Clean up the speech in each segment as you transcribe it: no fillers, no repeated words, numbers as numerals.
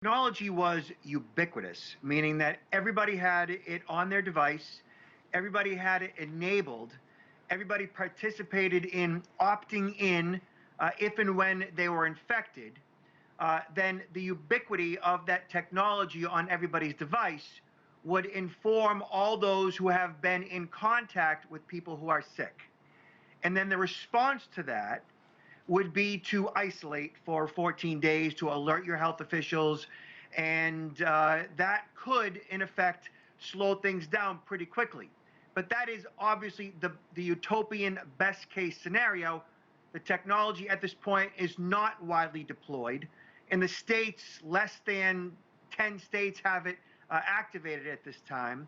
Technology was ubiquitous, meaning that everybody had it on their device, everybody had it enabled, everybody participated in opting in if and when they were infected. Then the ubiquity of that technology on everybody's device would inform all those who have been in contact with people who are sick. And then the response to that would be to isolate for 14 days to alert your health officials. And that could, in effect, slow things down pretty quickly. But that is obviously the utopian best case scenario. The technology at this point is not widely deployed. In the states, less than 10 states have it activated at this time.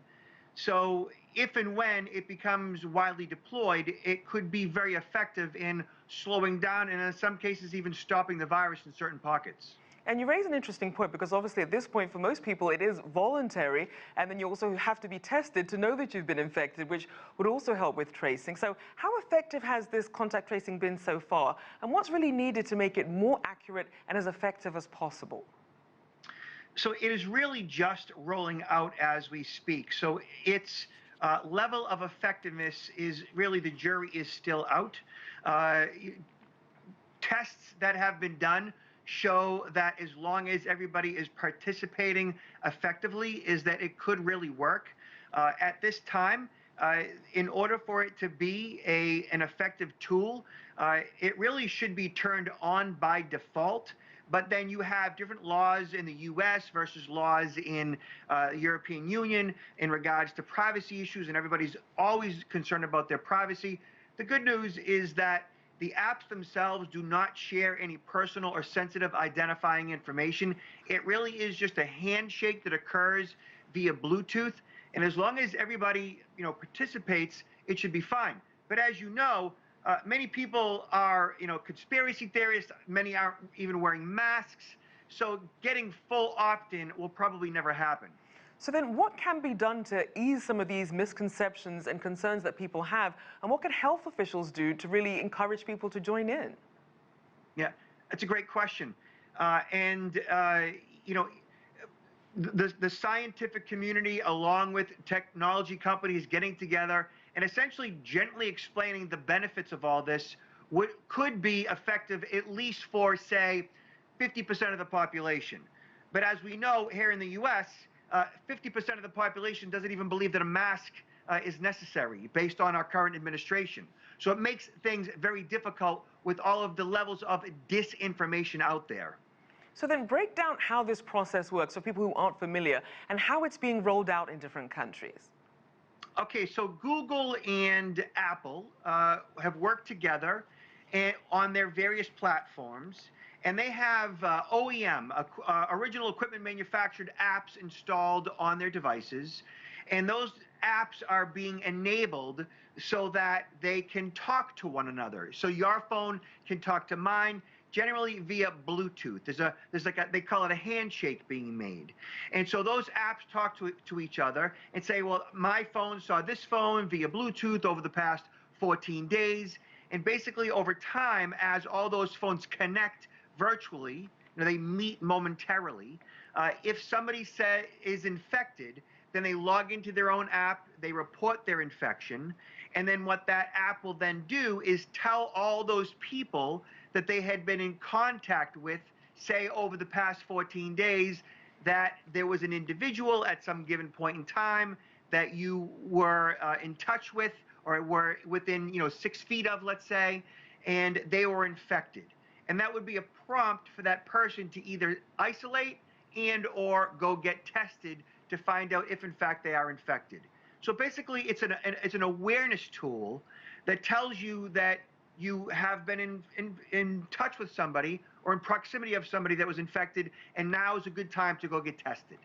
So if and when it becomes widely deployed, it could be very effective in slowing down and in some cases even stopping the virus in certain pockets. And you raise an interesting point, because obviously at this point for most people it is voluntary, and then you also have to be tested to know that you've been infected, which would also help with tracing. So how effective has this contact tracing been so far, and what's really needed to make it more accurate and as effective as possible? So it is really just rolling out as we speak. So its level of effectiveness is really, the jury is still out. Tests that have been done show that as long as everybody is participating effectively, is that it could really work. At this time, in order for it to be an effective tool, it really should be turned on by default. But then you have different laws in the US versus laws in the European Union in regards to privacy issues, and everybody's always concerned about their privacy. The good news is that the apps themselves do not share any personal or sensitive identifying information. It really is just a handshake that occurs via Bluetooth. And as long as everybody, participates, it should be fine. But as you know, many people are, conspiracy theorists. Many aren't even wearing masks. So getting full opt-in will probably never happen. So then what can be done to ease some of these misconceptions and concerns that people have? And what can health officials do to really encourage people to join in? Yeah, that's a great question. The scientific community, along with technology companies, getting together and essentially gently explaining the benefits of all this could be effective, at least for, say, 50% of the population. But as we know, here in the US, 50% of the population doesn't even believe that a mask is necessary based on our current administration. So it makes things very difficult with all of the levels of disinformation out there. So then break down how this process works for people who aren't familiar, and how it's being rolled out in different countries. Okay, so Google and Apple have worked together on their various platforms, and they have OEM, original equipment manufactured apps installed on their devices, and those apps are being enabled so that they can talk to one another. So your phone can talk to mine, generally via Bluetooth. They call it a handshake being made. And so those apps talk to each other and say, well, my phone saw this phone via Bluetooth over the past 14 days. And basically over time, as all those phones connect virtually, they meet momentarily. If somebody is infected, then they log into their own app, they report their infection, and then what that app will then do is tell all those people that they had been in contact with, say over the past 14 days, that there was an individual at some given point in time that you were in touch with, or were within 6 feet of, let's say, and they were infected. And that would be a prompt for that person to either isolate and or go get tested to find out if in fact they are infected. So basically it's an awareness tool that tells you that you have been in touch with somebody or in proximity of somebody that was infected, and now is a good time to go get tested.